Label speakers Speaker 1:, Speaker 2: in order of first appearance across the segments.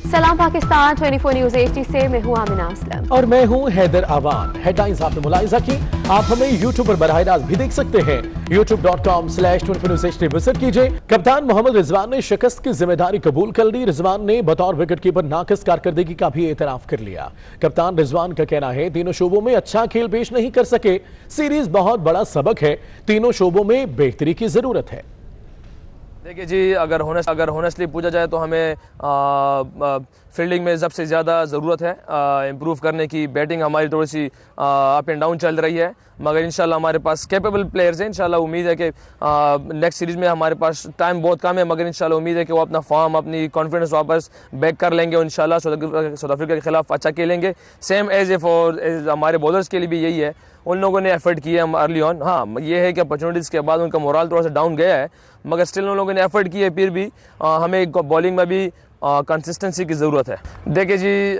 Speaker 1: सलाम Pakistan 24 news HD से मैं हूं आमिना असलम
Speaker 2: और मैं हूं हैदर अवान। हेडलाइंस आपने मुलाहिजा की। आप हमें यूट्यूब पर बराह रास्त भी देख सकते हैं। youtube.com/24newshd विजिट कीजिए। कप्तान मोहम्मद रिजवान ने शिकस्त की जिम्मेदारी कबूल कर ली। रिजवान ने बतौर विकेटकीपर नाकिस कारकर्दगी का भी एतराफ कर लिया। कप्तान रिजवान का कहना है तीनों शोबों में अच्छा खेल पेश नहीं कर सके। सीरीज बहुत बड़ा सबक है, तीनों शोबों में बेहतरी की जरूरत है।
Speaker 3: देखिए जी, अगर होनेस्टली पूछा जाए तो हमें फील्डिंग में सबसे ज़्यादा ज़रूरत है इम्प्रूव करने की। बैटिंग हमारी थोड़ी सी अप एंड डाउन चल रही है, मगर इंशाल्लाह हमारे पास कैपेबल प्लेयर्स हैं। इंशाल्लाह उम्मीद है कि नेक्स्ट सीरीज़ में हमारे पास टाइम बहुत कम है, मगर इंशाल्लाह उम्मीद है कि वो अपना फॉर्म, अपनी कॉन्फिडेंस वापस बैक कर लेंगे और इंशाल्लाह साउथ अफ्रीका के खिलाफ अच्छा खेलेंगे। सेम एज हमारे बॉलर्स के लिए भी यही है। उन लोगों ने एफर्ट किया है अर्ली ऑन। हाँ, ये है कि अपॉर्चुनिटीज़ के बाद उनका मोरल थोड़ा सा डाउन गया है, मगर स्टिल उन लोगों ने एफर्ट किया है। फिर भी हमें बॉलिंग में भी कंसिस्टेंसी की ज़रूरत है। देखिए जी,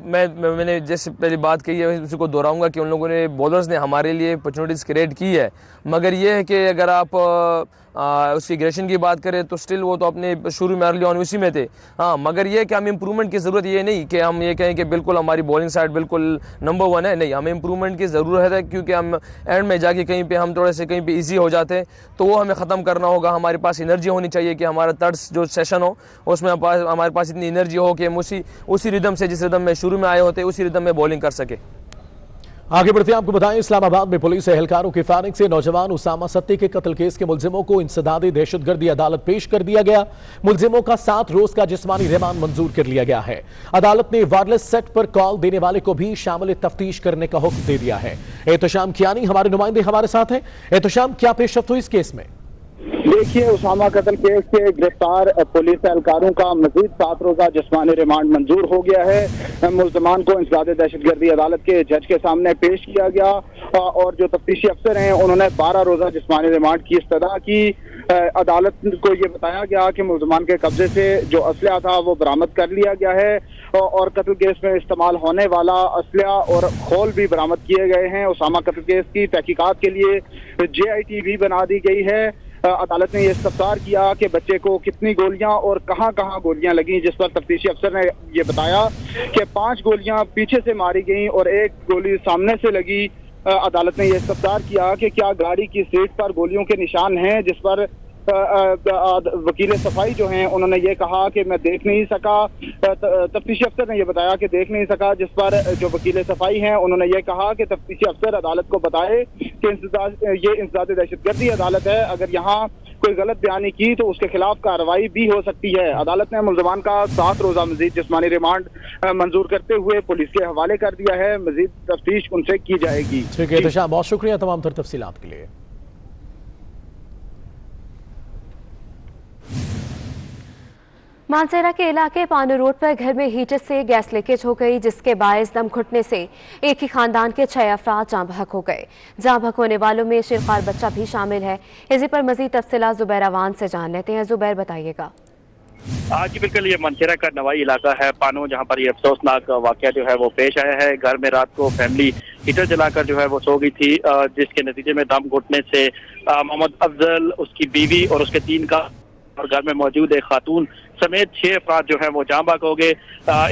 Speaker 3: मैंने जैसे पहली बात कही है उसी को दोहराऊंगा कि उन लोगों ने, बॉलर्स ने हमारे लिए अपॉर्चुनिटीज़ क्रिएट की है, मगर ये है कि अगर आप उसकी एग्रेशन की बात करें तो स्टिल वो तो अपने शुरू में अर्ली ऑन उसी में थे। हाँ, मगर ये कि हमें इम्प्रूवमेंट की ज़रूरत, ये नहीं कि हम ये कहें कि बिल्कुल हमारी बॉलिंग साइड बिल्कुल नंबर 1 है। नहीं, हमें इम्प्रूवमेंट की ज़रूरत है, क्योंकि हम एंड में जाके कहीं पे हम थोड़े से कहीं पे ईजी हो जाते हैं, तो वो हमें ख़त्म करना होगा। हमारे पास एनर्जी होनी चाहिए कि हमारा थर्ड जो सेशन हो उसमें हमारे पास इतनी एनर्जी हो कि हम उसी रिदम से, जिस रिदम में शुरू में आए होते, उसी रिदम में बॉलिंग कर सके।
Speaker 2: आगे बढ़ते हैं, आपको बताएं इस्लामाबाद में पुलिस एहलकारों की फारिग से नौजवान उसामा सत्ती के कत्ल केस के मुलजिमों को इंसदादी दहशतगर्दी अदालत पेश कर दिया गया। मुलजिमों का 7 रोज का जिस्मानी रिमांड मंजूर कर लिया गया है। अदालत ने वायरलेस सेट पर कॉल देने वाले को भी शामिल तफ्तीश करने का हुक्म दे दिया है। एहतशाम कियानी हमारे नुमाइंदे हमारे साथ हैं। एहतशाम, क्या पेशरफ्त हुई इस केस में?
Speaker 4: देखिए, उसामा कत्ल केस के गिरफ्तार पुलिस एहलकारों का मजीद 7 रोजा जिस्मानी रिमांड मंजूर हो गया है। मुल्ज़िमान को इंसदादी दहशतगर्दी अदालत के जज के सामने पेश किया गया और जो तफ्तीशी अफसर हैं उन्होंने 12 रोजा जिस्मानी रिमांड की इस्तदा की। अदालत को ये बताया गया कि मुल्ज़िमान के कब्जे से जो असलहा था वो बरामद कर लिया गया है और कत्ल केस में इस्तेमाल होने वाला असलहा और खोल भी बरामद किए गए हैं। उसामा कत्ल केस की तहकीकात के लिए JIT भी बना दी गई है। अदालत ने यह इस्तफसार किया कि बच्चे को कितनी गोलियां और कहां कहां गोलियां लगी, जिस पर तफ्तीशी अफसर ने यह बताया कि 5 गोलियां पीछे से मारी गई और 1 गोली सामने से लगी। अदालत ने यह इस्तफसार किया कि क्या गाड़ी की सीट पर गोलियों के निशान हैं, जिस पर वकील सफाई जो हैं उन्होंने ये कहा कि मैं देख नहीं सका। तफ्तीशी अफसर ने यह बताया कि देख नहीं सका, जिस पर जो वकील सफाई हैं उन्होंने ये कहा कि तफ्तीशी अफसर अदालत को बताए कि ये इंसदादी दहशतगर्दी अदालत है, अगर यहाँ कोई गलत बयानी की तो उसके खिलाफ कार्रवाई भी हो सकती है। अदालत ने मुल्ज़िमान का 7 रोजा मजीद जिस्मानी रिमांड मंजूर करते हुए पुलिस के हवाले कर दिया है। मजीद तफ्तीश उनसे की जाएगी।
Speaker 2: ठीक है एहतशाम, बहुत शुक्रिया तमाम तर तफसीलात के लिए।
Speaker 1: मानसेरा के इलाके पानू रोड पर घर में हीटर से गैस लीकेज हो गई, जिसके बायस दम घुटने से एक ही खानदान के 6 अफराद जाँ बहक हो गए। जाँ बहक होने वालों में शिरखार बच्चा भी शामिल है। इसी पर मजीद तफसीलात जुबैर अवान से जान लेते हैं। जुबैर, बताइएगा।
Speaker 5: जी बिल्कुल, ये मानसेरा का नवाई इलाका है पानो, जहाँ पर ये अफसोसनाक वाकया जो है वो पेश आया है। घर में रात को फैमिली हीटर जलाकर जो है वो सो गई थी, जिसके नतीजे में दम घुटने से मोहम्मद अफजल, उसकी बीवी और उसके 3 का और घर में मौजूद एक खातून समेत 6 अफराद जो है वो जाँ बहक हो गए।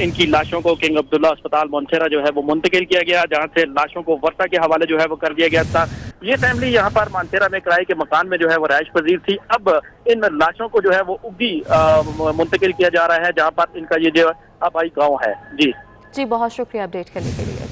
Speaker 5: इनकी लाशों को किंग अब्दुल्ला अस्पताल मानसेरा जो है वो मुंतकिल किया गया, जहाँ से लाशों को वर्षा के हवाले जो है वो कर दिया गया था। ये फैमिली यहाँ पर मानसेरा में किराए के मकान में जो है वो रहायश पजीर थी। अब इन लाशों को जो है वो उगी मुंतकिल किया जा रहा है, जहाँ पर इनका ये जो आबाई गाँव है। जी,
Speaker 1: बहुत शुक्रिया अपडेट करने के लिए।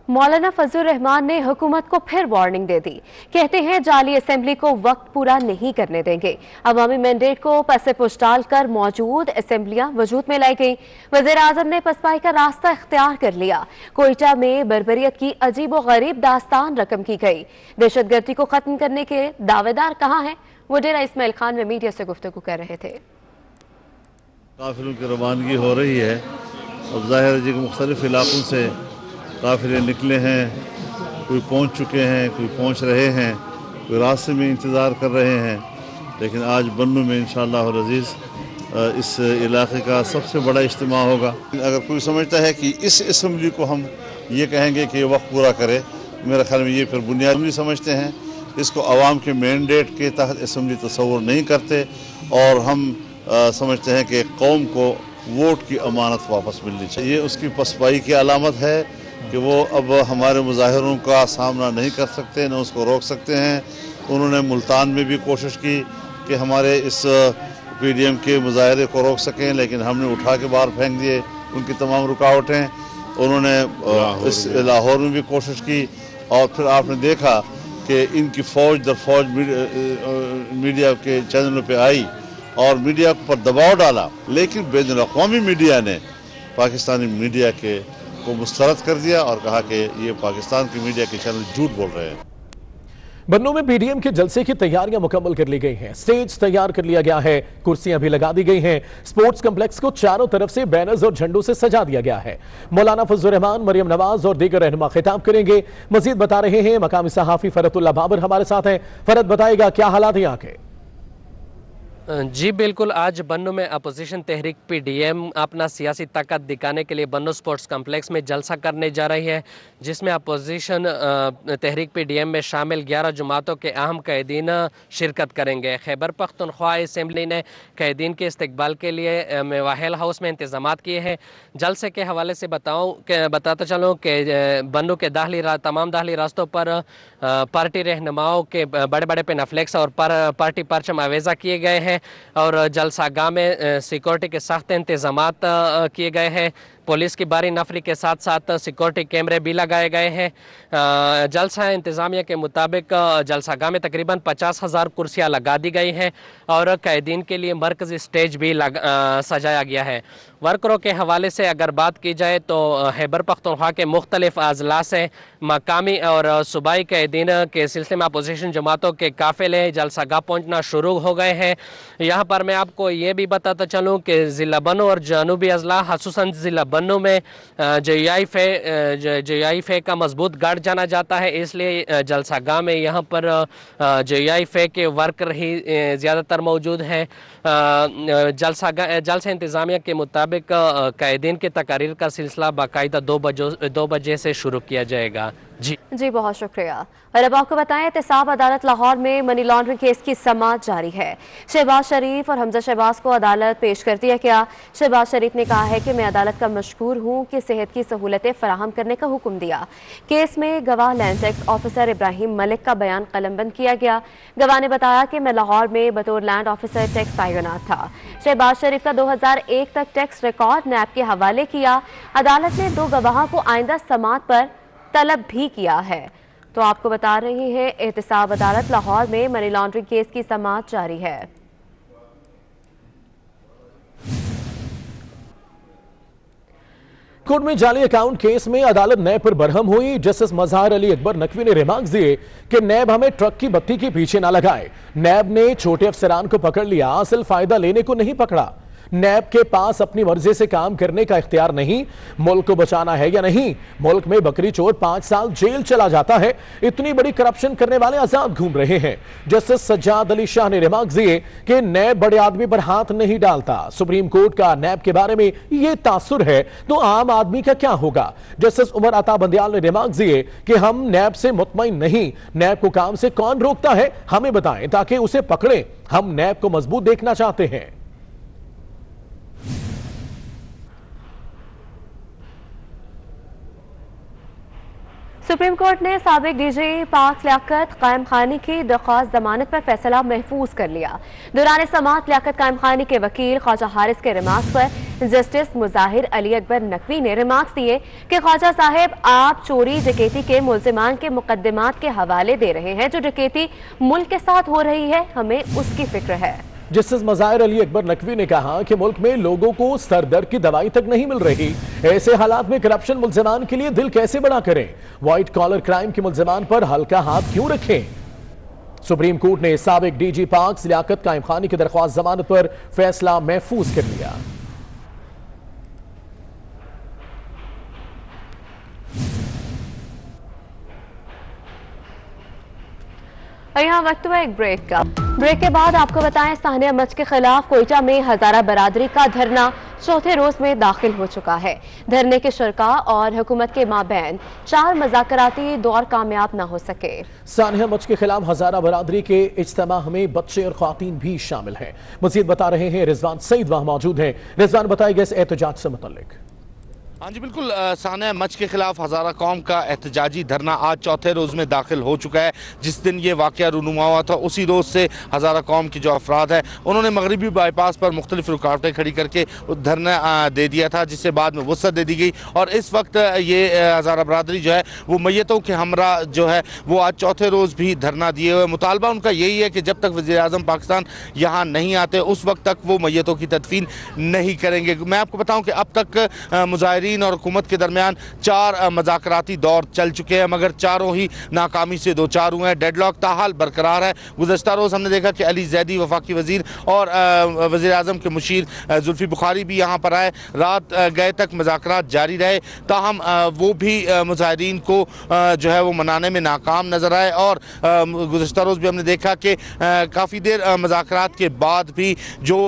Speaker 1: मौलाना फजलुर रहमान ने हुकूमत को फिर वार्निंग दे दी। कहते हैं जाली असेंबली को वक्त पूरा नहीं करने देंगे। अवामी मैंडेट को पसे पुश डालकर मौजूद असेंबलियां वजूद में लाई गई। वज़ीर आज़म ने पसपाई का रास्ता इख्तियार कर लिया। कोयटा में बर्बरियत की अजीब व गरीब दास्तान रकम की गई। दहशतगर्दी को खत्म करने के दावेदार कहाँ हैं? वो डेरा इस्माइल खान में मीडिया से गुफ्तगू कर रहे थे।
Speaker 6: काफिलों की रवानगी हो रही है और ज़ाहिर है कि मुख्तलिफ इलाकों से काफिले निकले हैं, कोई पहुंच चुके हैं, कोई पहुंच रहे हैं, कोई रास्ते में इंतज़ार कर रहे हैं। लेकिन आज बन्नू में इंशाअल्लाह अज़ीज़ इस इलाके का सबसे बड़ा इज्तिमा होगा। अगर कोई समझता है कि इस असम्बली को हम ये कहेंगे कि वक्त पूरा करे, मेरे ख्याल में ये फिर बुनियादी समझते हैं। इसको अवाम के मैंडेट के तहत असम्बली तस्वुर नहीं करते और हम समझते हैं कि कौम को वोट की अमानत वापस मिलनी चाहिए। ये उसकी पसपाई की अलामत है कि वो अब हमारे मुजाहिरों का सामना नहीं कर सकते, न उसको रोक सकते हैं। उन्होंने मुल्तान में भी कोशिश की कि हमारे इस PDM के मुजाहरे को रोक सकें, लेकिन हमने उठा के बाहर फेंक दिए उनकी तमाम रुकावटें। उन्होंने इस लाहौर में भी कोशिश की और फिर आपने देखा कि इनकी फ़ौज दर फौज मीडिया के चैनलों पे आई और मीडिया पर दबाव डाला, लेकिन बैनुल-अक़वामी मीडिया ने पाकिस्तानी मीडिया को मुस्तरद कर दिया और कहा कि ये पाकिस्तान की मीडिया के चैनल झूठ बोल रहे हैं।
Speaker 2: बन्नू में PDM के जलसे की तैयारियां मुकम्मल कर ली गई हैं। स्टेज तैयार कर लिया गया है, कुर्सियां भी लगा दी गई हैं। स्पोर्ट्स कॉम्प्लेक्स को चारों तरफ से बैनर्स और झंडों से सजा दिया गया है। मौलाना फजलुर रहमान, मरियम नवाज और दीगर रहनुमा खिताब करेंगे। मजीद बता रहे हैं मकामी सहाफी फरतुल्लाह बाबर हमारे साथ हैं। फरत बताएगा क्या हालात हैं यहाँ के?
Speaker 7: जी बिल्कुल, आज बन्नू में अपोजिशन तहरीक PDM अपना सियासी ताकत दिखाने के लिए बन्नू स्पोर्ट्स कॉम्प्लेक्स में जलसा करने जा रही है, जिसमें अपोजिशन तहरीक PDM में शामिल 11 जमातों के अहम कैदीन शिरकत करेंगे। खैबर पख्तूनख्वा असम्बली ने कैदीन के इस्तकबाल के लिए मेवाहिल हाउस में इंतजाम किए हैं। जलसे के हवाले से बताता चलूँ कि बन्नू के तमाम दाखिली रास्तों पर पार्टी रहनुमाओं के बड़े बड़े पेनाफ्लेक्स और पार्टी परचम आवेज़ा किए गए हैं और जलसागाह में सिक्योरिटी के सख्त इंतजामात किए गए हैं। पुलिस की बारी नफरी के साथ साथ सिक्योरिटी कैमरे भी लगाए गए हैं। जलसा इंतज़ामिया के मुताबिक जलसागाह में तकरीबन 50,000 कुर्सियाँ लगा दी गई हैं और कैदीन के लिए मरकज़ी स्टेज भी सजाया गया है। वर्करों के हवाले से अगर बात की जाए तो खैबर पख्तूनख्वा के मुख्तलिफ अजला से मकामी और सूबाई कैदीन के सिलसिले में अपोजिशन जमातों के काफ़िले जलसागाह पहुँचना शुरू हो गए हैं। यहाँ पर मैं आपको ये भी बताता चलूँ कि ज़िला बन्नू और जनूबी अजला खसूसन ज़िला बन्नू में JIFA का मजबूत गढ़ जाना जाता है, इसलिए जलसागाह में यहाँ पर JIFA के वर्कर ही ज़्यादातर मौजूद हैं। जलसा इंतज़ामिया के मुताबिक कैदीन के तकारीर का सिलसिला बाकायदा 2 बजे से शुरू किया जाएगा। जी
Speaker 1: बहुत शुक्रिया। और अब आपको बताएं, एहतसाब अदालत लाहौर में मनी लॉन्ड्रिंग केस की समाअत जारी है। शहबाज शरीफ और हमजा शहबाज को अदालत पेश कर दिया गया। शहबाज शरीफ ने कहा है कि मैं अदालत का मशकूर हूँ कि सेहत की सहूलतें फराहम करने का हुक्म दिया। केस में गवाह land tax officer Ibrahim Malik का बयान कलमबंद किया गया। गवाह ने बताया कि मैं लाहौर में बतौर लैंड ऑफिसर टैक्स तैनात था। शहबाज शरीफ का 2001 तक टैक्स रिकॉर्ड नैब के हवाले किया। अदालत ने 2 गवाहों को आइंदा समाअत पर तलब भी किया है। तो आपको बता रही है, एहतसाब अदालत लाहौर में मनी लॉन्ड्रिंग केस की समाअत जारी है।
Speaker 2: कोर्ट में जाली अकाउंट केस में अदालत नैब पर बरहम हुई। जस्टिस मजहर अली अकबर नकवी ने रिमार्क्स दिए कि नैब हमें ट्रक की बत्ती के पीछे ना लगाए। नैब ने छोटे अफसरान को पकड़ लिया, असल फायदा लेने को नहीं पकड़ा। नैब के पास अपनी मर्जी से काम करने का इख्तियार नहीं। मुल्क को बचाना है या नहीं? मुल्क में बकरी चोर 5 साल जेल चला जाता है। इतनी बड़ी करप्शन करने वाले आजाद घूम रहे हैं। जस्टिस सज्जाद अली शाह ने रिमार्क दिए कि नैब बड़े आदमी पर हाथ नहीं डालता। सुप्रीम कोर्ट का नैब के बारे में यह तासुर है तो आम आदमी का क्या होगा? जस्टिस उमर अता बंदियाल ने रिमार्क दिए कि हम नैब से मुतमईन नहीं। नैब को काम से कौन रोकता है, हमें बताएं ताकि उसे पकड़ें। हम नैब को मजबूत देखना चाहते हैं।
Speaker 1: सुप्रीम कोर्ट ने साबिक DG पाक लियाकत कायम खानी की दरख्वास्त जमानत पर फैसला महफूज कर लिया। दौरान समाअत लियाकत कायम खानी के वकील ख्वाजा हारिस के रिमार्क्स पर जस्टिस मुजाहिर अली अकबर नकवी ने रिमार्क्स दिए कि ख्वाजा साहब, आप चोरी डकैती के मुल्जिमान के मुकदमात के हवाले दे रहे हैं। जो डकैती मुल्क के साथ हो रही है, हमें उसकी फिक्र है।
Speaker 2: जस्टिस मज़ाहिर अली अकबर नकवी ने कहा कि मुल्क में लोगों को सर दर्द की दवाई तक नहीं मिल रही। ऐसे हालात में करप्शन मुल्जिमान के लिए दिल कैसे बड़ा करें? व्हाइट कॉलर क्राइम के मुल्जिमान पर हल्का हाथ क्यों रखें? सुप्रीम कोर्ट ने साबिक DG पाक लियाकत कायम खानी की दरख्वास्त जमानत पर फैसला महफूज कर लिया।
Speaker 1: और यहाँ वक्त हुआ एक ब्रेक का। ब्रेक के बाद आपको बताएं, सानिया मच के खिलाफ कोयटा में हजारा बरादरी का धरना चौथे रोज में दाखिल हो चुका है। धरने के शुरका और हुकूमत के माबैन 4 मज़ाकराती दौर कामयाब न हो सके।
Speaker 2: सानिया मच के खिलाफ हजारा बरादरी के इज्तिमा में बच्चे और ख्वातीन भी शामिल हैं। मजीद बता रहे हैं रिजवान सईद वहां मौजूद हैं। रिजवान, बताएगा इस एहतजाज से मुतल्लिक।
Speaker 8: हाँ जी बिल्कुल, सानिया मच के खिलाफ हज़ारा कौम का एहतजाजी धरना आज चौथे रोज़ में दाखिल हो चुका है। जिस दिन ये वाक़या रूनुमा हुआ था उसी रोज़ से हज़ारा कौम के जो अफराद हैं उन्होंने मगरबी बाईपास पर मुख्तलिफ रुकावटें खड़ी करके धरना दे दिया था, जिससे बाद में वसअत दे दी गई। और इस वक्त ये हज़ारा बरादरी जो है वो मैयतों के हमरा जो है वो आज चौथे रोज़ भी धरना दिए हुए। मुतालबा उनका यही है कि जब तक वज़ीर-ए-आज़म पाकिस्तान यहाँ नहीं आते उस वक्त तक वो मैयतों की तदफीन नहीं करेंगे। मैं आपको बताऊँ कि अब तक मुजाहिरीन और हुकूमत के दरमियान 4 मज़ाकराती दौर चल चुके हैं, मगर चारों ही नाकामी से दो चार हुए हैं। डेडलॉक ताहाल बरकरार है। गुज़श्ता रोज़ हमने देखा कि अली ज़ैदी वफाकी वज़ीर और वज़ीर-ए-आज़म के मुशीर जुल्फ़ी बुखारी भी यहाँ पर आए। रात गए तक मज़ाकरात जारी रहे, ताहम वो भी मुजाहिरीन को जो है वो मनाने में नाकाम नज़र आए। और गुज़श्ता रोज़ भी हमने देखा कि काफ़ी देर मज़ाकरात के बाद भी जो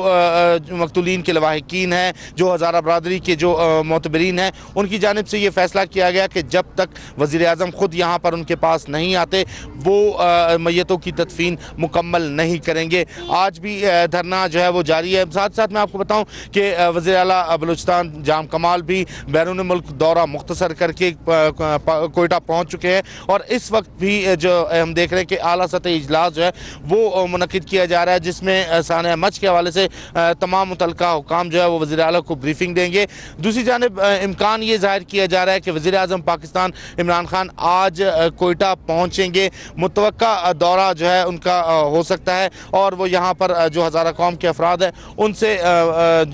Speaker 8: मकतूलीन के लवाहिकीन हैं, जो हज़ारा बरादरी के जो मोतबरीन हैं, उनकी जानिब से ये फैसला किया गया कि जब तक वज़ीर-ए-आज़म ख़ुद यहाँ पर उनके पास नहीं आते वो मैयतों की तदफीन मुकम्मल नहीं करेंगे। आज भी धरना जो है वो जारी है। साथ साथ मैं आपको बताऊँ कि वज़ीर आला बलूचिस्तान जाम कमाल भी बैरून मुल्क दौरा मुख्तसर करके कोयटा पहुँच चुके हैं। और इस वक्त भी जो हम देख रहे हैं कि आला सतह इजलास जो है वो मुनक़िद किया जा रहा है, जिसमें सानिया मच के हवाले से तमाम मुतल्लिका हुकाम जो है वो वज़ीर आला को ब्रीफिंग देंगे। दूसरी जानिब इम्कान ये जाहिर किया जा रहा है कि वज़ीर-ए-आज़म पाकिस्तान इमरान खान आज कोयटा पहुँचेंगे। मुतवक्का दौरा जो है उनका हो सकता है और वो यहाँ पर जो हज़ारा कौम के अफराद हैं उनसे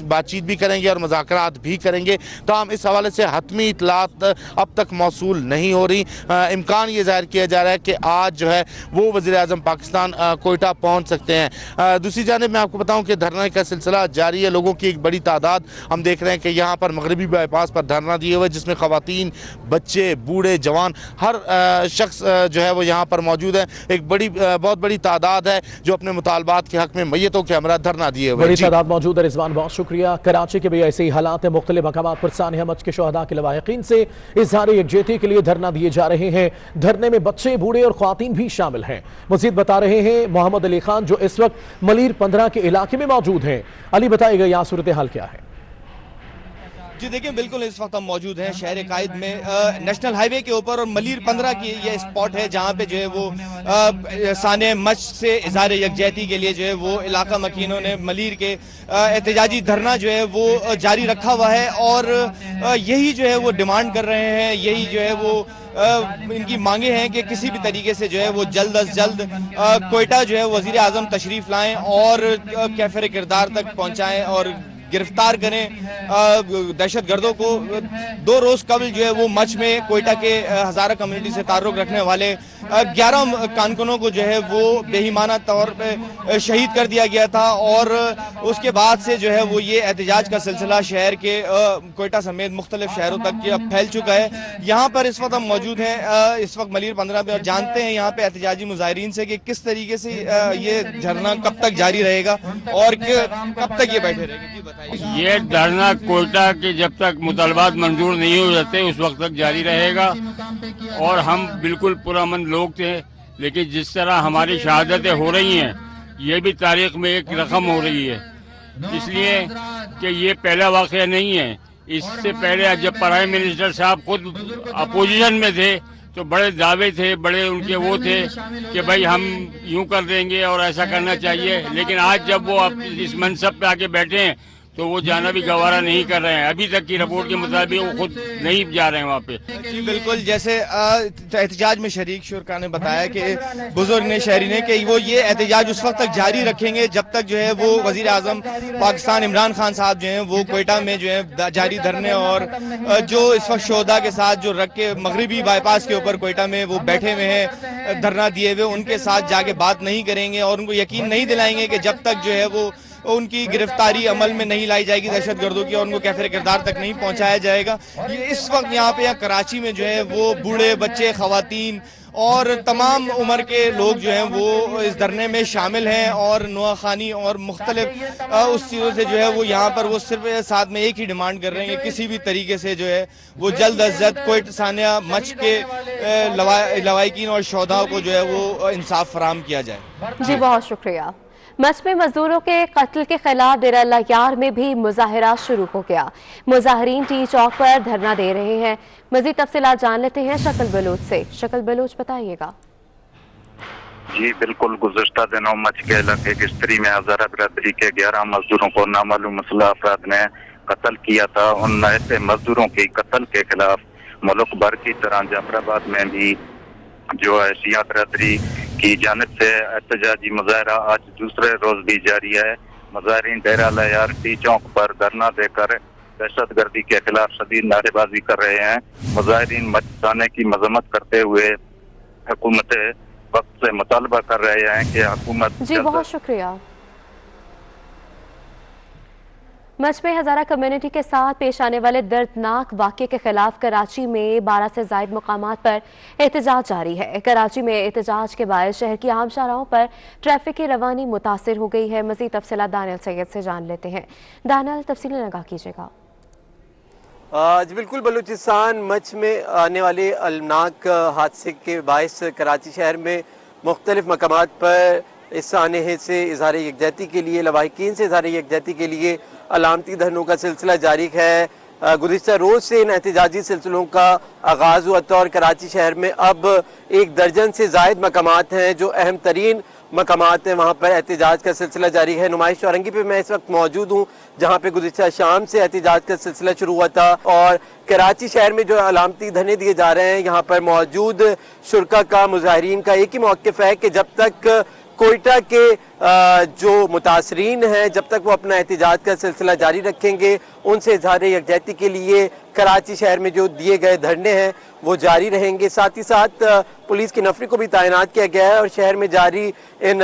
Speaker 8: बातचीत भी करेंगे और मुज़ाकरात भी करेंगे। ताहम इस हवाले से हतमी इतलात अब तक मौसूल नहीं हो रही। इम्कान ये जाहिर किया जा रहा है कि आज जो है वो वज़ीर-ए-आज़म पाकिस्तान कोयटा पहुँच सकते हैं। दूसरी जानिब मैं आपको बताऊँ कि धरने का सिलसिला जारी है। लोगों की एक बड़ी तादाद हम देख रहे हैं कि यहाँ पर मगरबी बाईपास पर धरना दिए हुए, जिसमें ख़वातीन, बच्चे, बूढ़े, जवान हर शख्स जो है वो यहाँ पर मौजूद है। एक बहुत बड़ी तादाद है जो अपने मुतालबात के हक में मैयतों के हमरा धरना दिए हुए।
Speaker 2: बड़ी तादाद मौजूद है। रिजवान, बहुत शुक्रिया। कराची के भी ऐसे ही हालात है। मुख्तलिफ मकामात पर सानिया मच के शोहदा के लवाहिकीन से इज़हार यकजहती के लिए धरना दिए जा रहे हैं। धरने में बच्चे, बूढ़े और ख्वातीन भी शामिल हैं। मजीद बता रहे हैं मोहम्मद अली खान जो इस वक्त मलीर 15 के इलाके में मौजूद हैं। अली, बताइएगा यहाँ सूरत हाल क्या है?
Speaker 9: जी देखिए, बिल्कुल इस वक्त हम मौजूद हैं शहर कायद में नेशनल हाईवे के ऊपर और मलीर 15 की यह स्पॉट है जहां पे जो है वो सानिया मच से इज़हार यकजहती के लिए जो है वो इलाका मकीनों ने मलीर के एहतजाजी धरना जो है वो जारी रखा हुआ है। और यही जो है वो डिमांड कर रहे हैं, यही जो है वो इनकी मांगे हैं कि किसी भी तरीके से जो है वो जल्द अज जल्द कोयटा जो है वज़ीर-ए-आज़म तशरीफ लाएं और कैफर किरदार तक पहुंचाएं और गिरफ्तार करें दहशत गर्दों को। 2 रोज कबल जो है वो मच में कोयटा के हज़ारा कम्युनिटी से ताल्लुक रखने वाले 11 कारकुनों को जो है वो बेईमाना तौर पे शहीद कर दिया गया था। और उसके बाद से जो है वो ये एहतजाज का सिलसिला शहर के कोयटा समेत मुख्तलिफ शहरों तक फैल चुका है। यहाँ पर इस वक्त हम मौजूद हैं, इस वक्त मलीर 15 पे, और जानते हैं यहाँ पे एहतजाजी मुजाहिरीन से कि किस तरीके से ये धरना कब तक जारी रहेगा और कब तक ये बैठे रहेंगे।
Speaker 10: ये धरना कोयटा के जब तक मुतालबात मंजूर नहीं हो जाते उस वक्त तक जारी रहेगा। और हम बिल्कुल पुरअमन लोग थे, लेकिन जिस तरह हमारी शहादतें हो रही हैं ये भी तारीख में एक रकम हो रही है, इसलिए कि ये पहला वाक़या नहीं है। इससे पहले जब प्राइम मिनिस्टर साहब खुद अपोजिशन में थे तो बड़े दावे थे, बड़े उनके वो थे कि भाई हम यूं कर देंगे और ऐसा करना चाहिए। लेकिन आज जब वो इस मनसब पे आके बैठे हैं तो वो जाना भी गवारा नहीं कर रहे हैं। अभी तक की रिपोर्ट के मुताबिक वो खुद नहीं जा रहे हैं वहाँ पे।
Speaker 9: जी बिल्कुल, जैसे एहतजाज में शरीक शुरका ने बताया कि बुजुर्ग ने, शहरी ने, कि वो ये एहतजाज उस वक्त तक जारी रखेंगे जब तक जो है वो वज़ीर-ए-आज़म पाकिस्तान इमरान खान साहब जो हैं वो कोयटा में जो है जारी धरने और जो इस वक्त शोहदा के साथ जो रख के मगरबी बाईपास के ऊपर कोयटा में वो बैठे हुए हैं धरना दिए हुए, उनके साथ जाके बात नहीं करेंगे और उनको यकीन नहीं दिलाएंगे कि जब तक जो है वो उनकी गिरफ्तारी अमल में नहीं लाई जाएगी दहशत गर्दों की और उनको कैफर किरदार तक नहीं पहुंचाया जाएगा। ये इस वक्त यहाँ पे कराची में जो है वो बूढ़े, बच्चे, खवातीन और तमाम उम्र के लोग जो हैं वो इस धरने में शामिल हैं और नुआखानी और मुख्तलिफ उस चीज़ों से जो है वो यहाँ पर वो सिर्फ साथ में एक ही डिमांड कर रहे हैं कि किसी भी तरीके से जो है वो जल्द अज जल्द कोयटा सानिया मच के लवाहिकीन और शोधा को जो है वो इंसाफ फराहम किया जाए।
Speaker 1: जी बहुत शुक्रिया। मच में मजदूरों के कत्ल के खिलाफ डेरा अल्लाह यार में भी मुजाहरा शुरू हो गया। मुजाहरीन टी चौक पर धरना दे रहे हैं। मजीद तफसीलात जान लेते हैं शक्ल बलोच से। शक्ल बलोच बताइएगा।
Speaker 11: जी बिल्कुल, गुज़श्ता दिनों मच के इलाके किस्तरी में हज़ारा बिरादरी के 11 मजदूरों को नामालूम मुसल्लह अफराद ने कत्ल किया था। उन ऐसे मजदूरों के कत्ल के खिलाफ मुल्क भर की तरह जाफराबाद में भी जो है शिया बिरादरी की जानिब से एहतजाजी मुजाहरा आज दूसरे रोज भी जारी है। मुजाहरीन डेरा अल्लाह यार टी चौक पर धरना देकर दहशतगर्दी के खिलाफ शदीद नारेबाजी कर रहे हैं। मुजाहरीन मचाने की मजम्मत करते हुए हुकूमत वक्त से मुतालबा कर रहे हैं कि हुकूमत।
Speaker 1: जी बहुत शुक्रिया। मच में हज़ारा कम्युनिटी के साथ पेश आने वाले दर्दनाक वाक़े के खिलाफ कराची में 12 से ज़ायद मुकामात पर एहतजाज जारी है। कराची में एहतजाज के बाद शहर की आम शाहराहों पर ट्रैफिक की रवानी मुतासिर हो गई है। मज़ीद तफसीलात दानियल सैयद से जान लेते हैं। दानियल तफसीलें आगाह कीजिएगा।
Speaker 12: जी बिल्कुल, बलूचिस्तान मच में आने वाले अलनाक हादसे के बायस कराची शहर में मुख्तलिफ मकामात पर इस सानहे से इजहार यकजहती के लिए, लवाहिकीन से इजहार यकजहती के लिए अलामती धरनों का सिलसिला जारी है। गुज़िश्ता रोज़ से इन एहतजाजी सिलसिलों का आगाज़ हुआ था और कराची शहर में अब 1 दर्जन से ज़ायद मकामात हैं जो अहम तरीन मकामात हैं, वहाँ पर एहतजाज का सिलसिला जारी है। नुमाइश चौरंगी पे मैं इस वक्त मौजूद हूँ जहाँ पे गुज़िश्ता शाम से एहतजाज का सिलसिला शुरू हुआ था और कराची शहर में जो अलामती धरने दिए जा रहे हैं, यहाँ पर मौजूद शुरका का, मुजाहिरीन का एक ही मौक़िफ़ है कि जब तक कोयटा के जो मुतासरीन हैं, जब तक वो अपना एहतजाज का सिलसिला जारी रखेंगे, उनसे इजहार यकजहती के लिए कराची शहर में जो दिए गए धरने हैं वो जारी रहेंगे। साथ ही साथ पुलिस की नफरी को भी तैनात किया गया है और शहर में जारी इन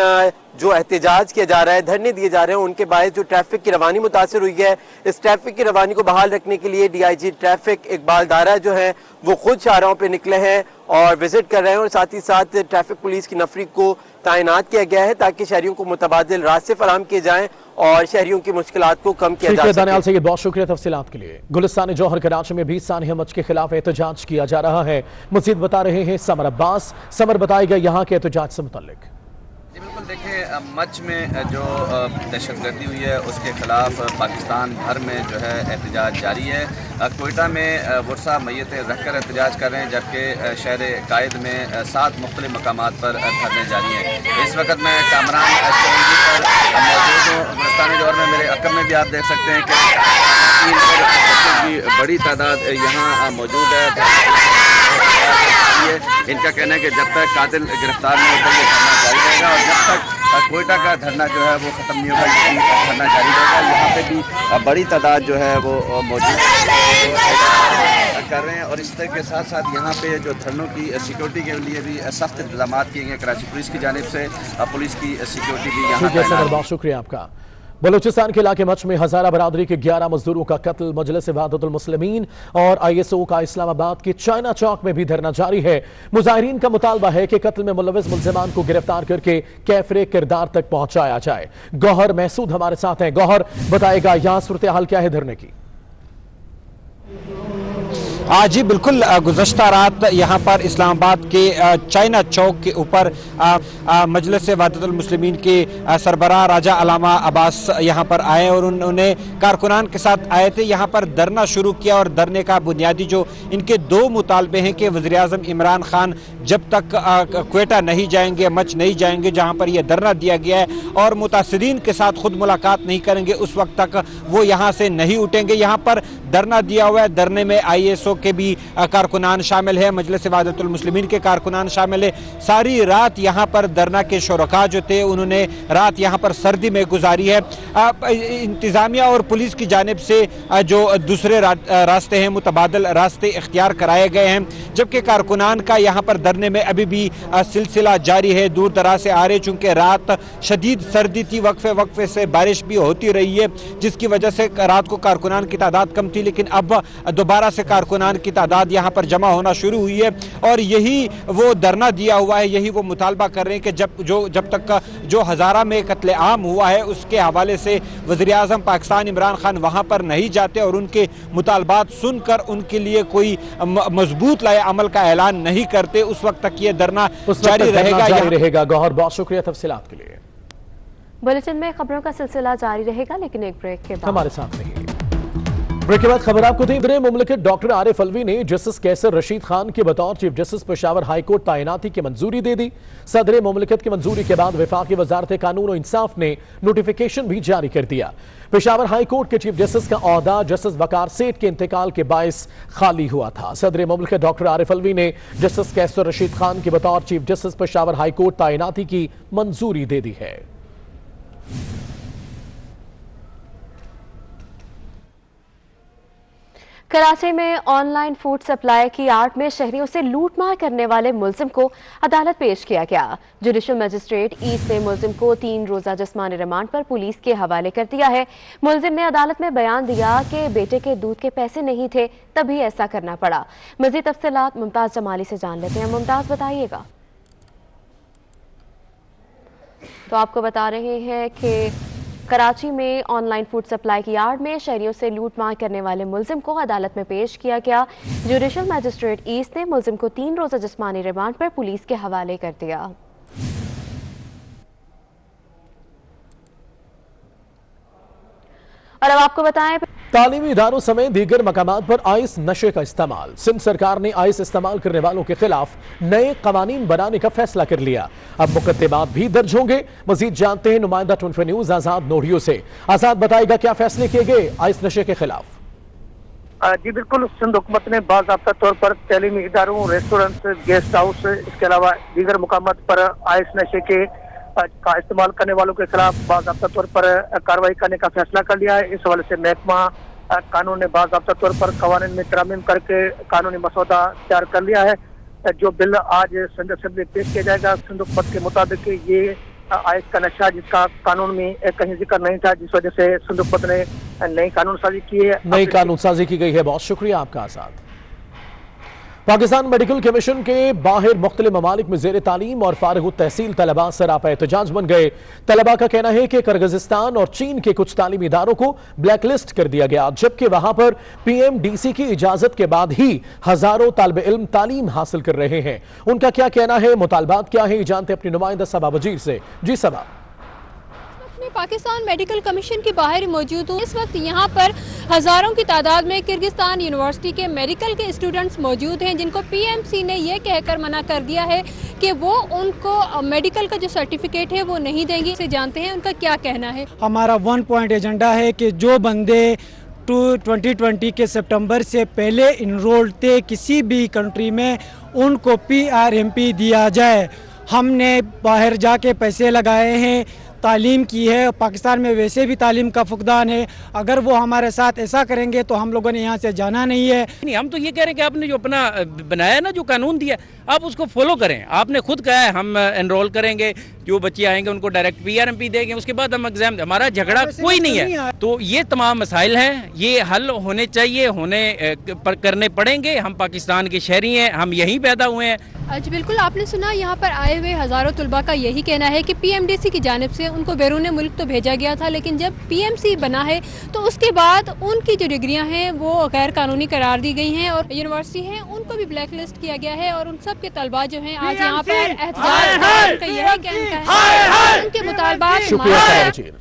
Speaker 12: जो एहतजाज किया जा रहा है, धरने दिए जा रहे हैं, उनके बायस जो ट्रैफिक की रवानी मुतासर हुई है, इस ट्रैफिक की रवानी को बहाल रखने के लिए DIG ट्रैफिक इकबाल दारा जो है वो खुद शाहराहों पर निकले हैं और विजिट कर रहे हैं और साथ ही साथ ट्रैफिक पुलिस की नफरी को तैनात किया गया है ताकि शहरियों को मुतबादिल रास्ते फराहम किए जाएं और शहरियों की मुश्किलात को कम किया जा सके।
Speaker 2: दानियाल सैयद, बहुत शुक्रिया तफसीलात के लिए। गुलिस्तान जौहर कराची में भी सानहे मच के खिलाफ एहतजाज किया जा रहा है। मजीद बता रहे हैं समर अब्बास। समर, बताएगा यहाँ के एहतजाज से मुतल्लिक।
Speaker 13: जी बिल्कुल, देखिए मच में जो दहशतगर्दी हुई है उसके खिलाफ पाकिस्तान भर में जो है एहतजाज जारी है। कोयटा में वर्षा मैयतें रखकर एहतजाज कर रहे हैं, जबकि शहर कायद में 7 मुख्तलिफ मकामात पर धरने जारी हैं। इस वक्त मैं कामरान चौरंगी पर मौजूद हूँ। गुलिस्तान जौहर में मेरे अकब में भी आप देख सकते हैं कि बड़ी तादाद यहाँ मौजूद है। इनका कहना है कि जब तक कातिल गिरफ्तार नहीं होता ये धरना जारी रहेगा और जब तक कोयटा का धरना जो है वो ख़त्म नहीं होगा ये धरना जारी रहेगा। यहाँ पे भी बड़ी तादाद जो है वो मौजूद कर रहे हैं और इस तरह के साथ साथ यहाँ पे जो धरनों की सिक्योरिटी के लिए भी सख्त इंतजाम किए गए कराची पुलिस की जानिब से। पुलिस की सिक्योरिटी भी यहाँ।
Speaker 2: बहुत शुक्रिया आपका। बलूचिस्तान के इलाके मच में हज़ारा बरादरी के 11 मजदूरों का कत्ल, मजलिस वहादतुल मुस्लिमीन और ISO का इस्लामाबाद के चाइना चौक में भी धरना जारी है। मुजाहिरीन का मुतालबा है कि कत्ल में मुलविस मुल्जिमान को गिरफ्तार करके कैफरे किरदार तक पहुंचाया जाए। गौहर महसूद हमारे साथ हैं। गौहर, बताएगा यहाँ सूरत हाल क्या है धरने की?
Speaker 14: जी बिल्कुल, गुज़श्ता रात यहाँ पर इस्लामाबाद के चाइना चौक के ऊपर मजलिस वहादतुल मुस्लिमीन के सरबराह राजा अलामा अब्बास यहाँ पर आए और उन्होंने कारकुनान के साथ आए थे। यहाँ पर धरना शुरू किया और धरने का बुनियादी जो इनके 2 मुतालबे हैं कि वज़ीर-ए-आज़म इमरान खान जब तक कोयटा नहीं जाएंगे, मच नहीं जाएंगे जहाँ पर यह धरना दिया गया है, और मुतासरीन के साथ खुद मुलाकात नहीं करेंगे, उस वक्त तक वो यहाँ से नहीं उठेंगे। यहाँ पर धरना दिया हुआ है। धरने में ISO के भी कारकुनान शामिल है, मजलिस वहादतुल मुस्लिमीन के कारकुनान शामिल है। सारी रात यहाँ पर धरना के शुरका जो थे उन्होंने रात यहाँ पर सर्दी में गुजारी है। इंतजामिया और पुलिस की जानिब से जो दूसरे रास्ते हैं, मुतबादल रास्ते इख्तियार कराए गए हैं, जबकि कारकुनान का यहाँ पर धरने में अभी भी सिलसिला जारी है। दूर दराज से आ रहे, चूंकि रात शदीद सर्दी थी, वक्फे वक्फे से बारिश भी होती रही है, जिसकी वजह से रात को कारकुनान की तादाद कम थी, लेकिन अब दोबारा से कारकुनान की तादाद यहाँ पर जमा होना शुरू हुई है और यही वो धरना दिया हुआ है, यही वो मुतालबा कर रहे हैं कि जब तक जो हज़ारा में कत्ले आम हुआ है उसके हवाले से वज़ीर-ए-आज़म पाकिस्तान इमरान खान वहाँ पर नहीं जाते और उनके मुतालबात सुनकर उनके लिए कोई मजबूत लाए अमल का ऐलान नहीं करते, उस वक्त तक ये धरना जारी रहेगा।
Speaker 2: गौहर, बहुत शुक्रिया तफसीलात के लिए।
Speaker 1: बुलेटिन में खबरों का सिलसिला जारी रहेगा, लेकिन एक ब्रेक के बाद
Speaker 2: हमारे साथ रहिए। ब्रेक के बाद खबर आपको दी। सदर मुमलिकत डॉक्टर आरिफ अलवी ने जस्टिस कैसर रशीद खान के बतौर chief justice Peshawar high court तैनाती की मंजूरी दे दी। सदर मुमलिकत की मंजूरी के बाद वफाकी वजारत कानून और इंसाफ ने नोटिफिकेशन भी जारी कर दिया। पेशावर हाई कोर्ट के चीफ जस्टिस का ओहदा जस्टिस वकार सेठ के इंतकाल के बायस खाली हुआ था। सदर मुमलिकत डॉक्टर आरिफ अलवी ने जस्टिस कैसर रशीद खान के बतौर chief justice Peshawar high court तैनाती की मंजूरी दे दी है।
Speaker 1: कराची में ऑनलाइन फूड सप्लाई की आड़ में शहरियों से लूटमार करने वाले मुलजिम को अदालत पेश किया गया। जुडिशल मजिस्ट्रेट ईस्ट ने मुलजिम को 3 रोजा जिस्मानी रिमांड पर पुलिस के हवाले कर दिया है। मुलजिम ने अदालत में बयान दिया कि बेटे के दूध के पैसे नहीं थे, तभी ऐसा करना पड़ा। मजीद तफसीलात मुमताज जमाली से जान लेते हैं। मुमताज, बताइएगा। तो आपको बता रहे हैं कि कराची में ऑनलाइन फूड सप्लाई की आड़ में शहरियों से लूटमार करने वाले मुलजिम को अदालत में पेश किया गया। जुडिशल मजिस्ट्रेट ईस्ट ने मुलजिम को 3 रोजा जिस्मानी रिमांड पर पुलिस के हवाले कर दिया। और अब आपको बताएं,
Speaker 2: तालीमी इदारों समेत दीगर मकामात पर आइस नशे का इस्तेमाल। सिंध सरकार ने आइस इस्तेमाल करने वालों के खिलाफ नए कवानीन बनाने का फैसला कर लिया। अब मुकदमात भी दर्ज होंगे। मजीद जानते हैं नुमाइंदा 24 न्यूज आजाद नोडियो से। आजाद, बताएगा क्या फैसले किए गए आइस नशे के खिलाफ?
Speaker 15: जी बिल्कुल, सिंध हुकूमत ने बाज़ाब्ता तौर पर तालीमी इदारों, रेस्टोरेंट, गेस्ट हाउस, इसके अलावा दीगर मुकामात पर आइस नशे के का इस्तेमाल करने वालों के खिलाफ बाज़ाब्ता तौर पर कार्रवाई करने का फैसला कर लिया है। इस हवाले से महकमा कानून ने बाज़ाब्ता तौर पर कवानीन में तरमीम करके कानूनी मसौदा तैयार कर लिया है। जो बिल आज सिंध असेंबली में पेश किया जाएगा। सिंध हुकूमत के मुताबिक ये आइस का नशा जिसका कानून में कहीं जिक्र नहीं था, जिस वजह से सिंध हुकूमत ने नई कानून साजी की है।
Speaker 2: नई कानून साजी की गई है। बहुत शुक्रिया आपका आजाद। पाकिस्तान मेडिकल कमीशन के बाहर मुख्तलिफ ममालिक में जेर तालीम और फारिग तहसील तलबा सरापा एहतजाज बन गए। तलबा का कहना है कि किर्गिस्तान और चीन के कुछ तालीमी इदारों को ब्लैकलिस्ट कर दिया गया, जबकि वहां पर PMDC की इजाजत के बाद ही हजारों तालिब इल्म तालीम हासिल कर रहे हैं। उनका क्या कहना है, मुतालबात क्या है, जानते अपनी नुमाइंदा सबा वजीर से। जी सबा।
Speaker 16: पाकिस्तान मेडिकल कमीशन के बाहर मौजूद हूँ। इस वक्त यहाँ पर हज़ारों की तादाद में किर्गिस्तान यूनिवर्सिटी के मेडिकल के स्टूडेंट्स मौजूद हैं, जिनको PMC ने यह कहकर मना कर दिया है कि वो उनको मेडिकल का जो सर्टिफिकेट है वो नहीं देंगे। इसे जानते हैं उनका क्या कहना है।
Speaker 17: हमारा 1 पॉइंट एजेंडा है कि जो बंदे 2020 के सितंबर से पहले इनरोल्ड थे किसी भी कंट्री में, उनको PRMP दिया जाए। हमने बाहर जाके पैसे लगाए हैं, तालीम की है, पाकिस्तान में वैसे भी तालीम का फुकदान है। अगर वो हमारे साथ ऐसा करेंगे तो हम लोगों ने यहाँ से जाना नहीं है।
Speaker 18: नहीं, हम तो ये कह रहे हैं कि आपने जो अपना बनाया ना, जो कानून दिया, आप उसको फॉलो करें। आपने खुद कहा है हम एनरोल करेंगे, जो बच्चे आएंगे उनको डायरेक्ट PRMP देंगे, उसके बाद हम एग्जाम। हमारा झगड़ा कोई नहीं है। तो ये तमाम मसाइल हैं, ये हल होने चाहिए, करने पड़ेंगे। हम पाकिस्तान के शहरी हैं, हम यहीं पैदा हुए हैं।
Speaker 16: जी बिल्कुल, आपने सुना यहाँ पर आए हुए हज़ारों तलबा का यही कहना है कि PMDC की जानिब से उनको बैरून मुल्क तो भेजा गया था, लेकिन जब PMC बना है तो उसके बाद उनकी जो डिग्रियाँ हैं वो गैर कानूनी करार दी गई हैं और यूनिवर्सिटी हैं उनको भी ब्लैक लिस्ट किया गया है। और उन सब के तलबा जो हैं आज यहाँ पर एहतजाज, उनका यही कहना है, उनके मुतालबात।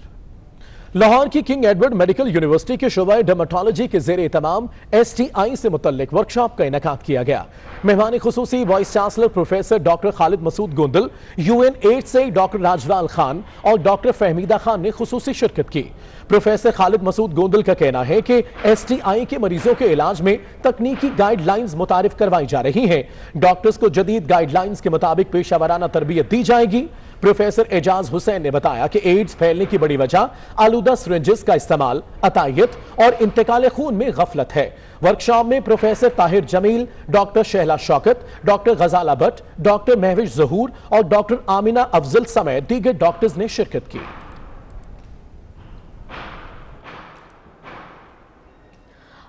Speaker 2: लाहौर की किंग एडवर्ड मेडिकल यूनिवर्सिटी के शोबा डर्मेटोलॉजी के जेर तमाम STI से मुतल्लिक वर्कशॉप का इनेकाद किया गया। मेहमान खुसूसी vice chancellor professor doctor Khalid Masood Gondal, UN-8 से डॉक्टर राजलाल खान और डॉक्टर फहमीदा खान ने खुसूसी शिरकत की। प्रोफेसर खालिद मसूद गोंदल का कहना है कि STI के मरीजों के इलाज में तकनीकी गाइडलाइंस मुतारिफ करवाई जा रही हैं। डॉक्टर्स को जदीद गाइडलाइंस के मुताबिक पेशावराना तरबियत दी जाएगी। प्रोफेसर एजाज हुसैन ने बताया कि एड्स फैलने की बड़ी वजह आलूदा सिरिंजेस का इस्तेमाल, अतायत और इंतकाल खून में गफलत है। वर्कशॉप में professor Tahir Jamil, doctor Shahla Shaukat, doctor Ghazala Bhatt, doctor Mahvish Zahoor और डॉक्टर आमिना अफजल समेत दीगर डॉक्टर्स ने शिरकत की।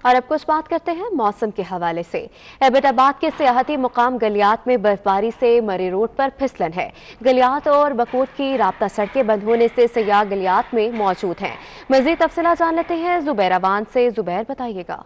Speaker 1: और अब कुछ बात करते हैं मौसम के हवाले से। एबटाबाद के सियाहती मुकाम गलियात में बर्फबारी से मरी रोड पर फिसलन है। गलियात और बकोट की राब्ता सड़कें बंद होने से सयाह गलियात में मौजूद हैं। मजीद तफसीलात जान लेते हैं जुबैर अवान से। जुबैर, बताइएगा।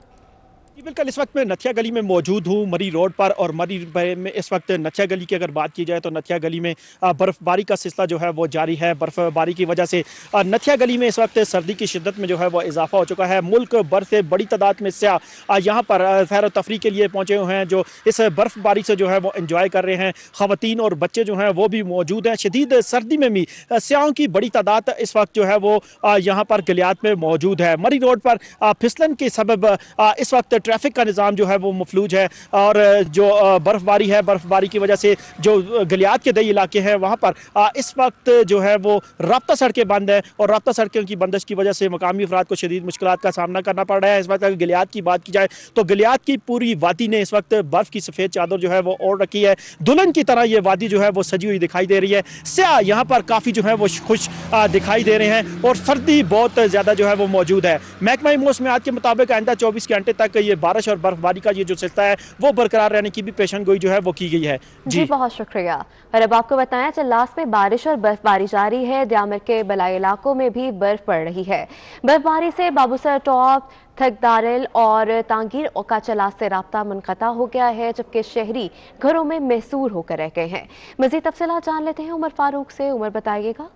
Speaker 19: बिल्कुल, इस वक्त मैं नथिया गली में मौजूद हूँ, मरी रोड पर। और मरी में इस वक्त नथिया गली की अगर बात की जाए तो नथिया गली में बर्फ़बारी का सिलसिला जो है वो जारी है। बर्फ़बारी की वजह से नथिया गली में इस वक्त सर्दी की शिद्दत में जो है वो इजाफा हो चुका है। मुल्क भर से बड़ी तादाद में सयाह यहाँ पर सैर व तफरी के लिए पहुँचे हुए हैं, जो इस बर्फ़बारी से जो है वो इंजॉय कर रहे हैं। ख़वातीन और बच्चे जो हैं वो भी मौजूद हैं। शदीद सर्दी में भी सयाहों की बड़ी तादाद इस वक्त जो है वो यहाँ पर गलियात में मौजूद है। मरी रोड पर फिसलन के सबब इस वक्त ट्रैफिक का निज़ाम जो है वो मफलूज है। और जो बर्फ़बारी है, बर्फ़बारी की वजह से जो गलियात के दई इलाके हैं वहाँ पर इस वक्त जो है वो राब्ता सड़कें बंद हैं। और राब्ता सड़कों की बंदिश की वजह से मकामी अफराद को शदीद मुश्किलात का सामना करना पड़ रहा है। इस वक्त अगर गलियात की बात की जाए तो गलियात की पूरी वादी ने इस वक्त बर्फ़ की सफ़ेद चादर जो है वो ओढ़ रखी है। दुल्हन की तरह ये वादी जो है वो सजी हुई दिखाई दे रही है। सयाह यहाँ पर काफ़ी जो है वो खुश दिखाई दे रहे हैं और सर्दी बहुत ज़्यादा जो है वो मौजूद है। महकमा मौसमियात के मुताबिक आइंदा 24 घंटे तक ये बारिश और बर्फबारी का ये जो सिलसिला है वो बरकरार रहने की भी पेशनगोई जो है वो की गई है।
Speaker 1: जी बहुत शुक्रिया। और अब आपको बताएं, चल्लास में बारिश और बर्फबारी जारी है। द्यामर के बलाई इलाकों में भी बर्फ पड़ रही है। बर्फबारी से बाबूसर टॉप, थकदारिल और तांगीर का चलास से राब्ता मुनक़ता हो गया है, जबकि शहरी घरों में महसूर होकर रह गए हैं। मज़ीद तफसीलात जान लेते हैं उमर फारूक से। उमर, बताइएगा।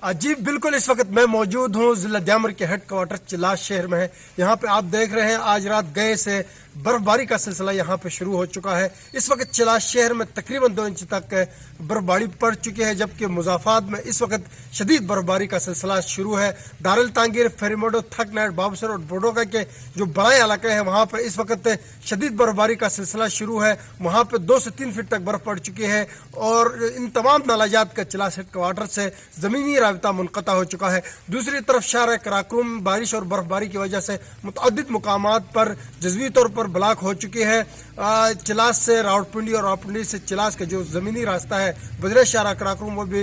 Speaker 20: जी बिल्कुल, इस वक्त मैं मौजूद हूँ जिला द्यामर के हेड क्वार्टर चिलास शहर में है। यहाँ पे आप देख रहे हैं आज रात गए से बर्फबारी का सिलसिला यहाँ पे शुरू हो चुका है। इस वक्त चिलास शहर में तकरीबन 2 इंच तक बर्फबारी पड़ चुकी है, जबकि मुजाफात में इस वक्त शदीद बर्फबारी का सिलसिला शुरू है। दारुल तांगीर, फेरीमोडो, थकनेट, बाबूसर और बोडोगा के जो बड़े इलाके हैं वहाँ पर इस वक्त शदीद बर्फबारी का सिलसिला शुरू है। वहाँ पर 2 से 3 फीट तक बर्फ पड़ चुकी है और इन तमाम नालाजात का चिलास हेड क्वार्टर से ज़मीनी राबिता मुनक़ता हो चुका है। दूसरी तरफ शहर कराकुम बारिश और बर्फबारी की वजह से मुतअद्दिद मुकामात पर जज़वी तौर पर ब्लॉक हो चुकी है। चिलास से रावलपिंडी और रावलपिंडी से चिलास का जो ज़मीनी रास्ता है बजरे शहर कराकुम वो भी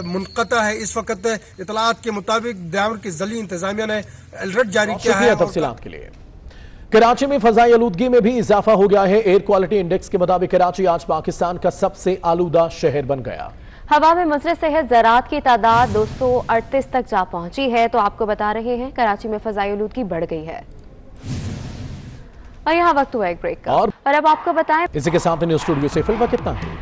Speaker 20: मुनक़ता है। इस वक्त इतलात के मुताबिक द्यामर की ज़िली इंतजामिया ने अलर्ट जारी किया है।
Speaker 2: तफसीलात के लिए कराची में फजाई आलूदगी में भी इजाफा हो गया है। एयर क्वालिटी इंडेक्स के मुताबिक कराची आज पाकिस्तान का सबसे आलूदा शहर बन गया।
Speaker 1: हवा में मुंसलिक सेहत ज़रात की तादाद 238 तक जा पहुंची है। तो आपको बता रहे हैं कराची में फजाई आलूदगी बढ़ गई है। और यहाँ वक्त हुआ एक ब्रेक का। और अब आपको बताएं,
Speaker 2: इसी के साथ न्यूज़ स्टूडियो से फिल्म कितना है।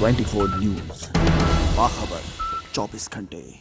Speaker 21: 24 न्यूज़, बाखबर 24 घंटे।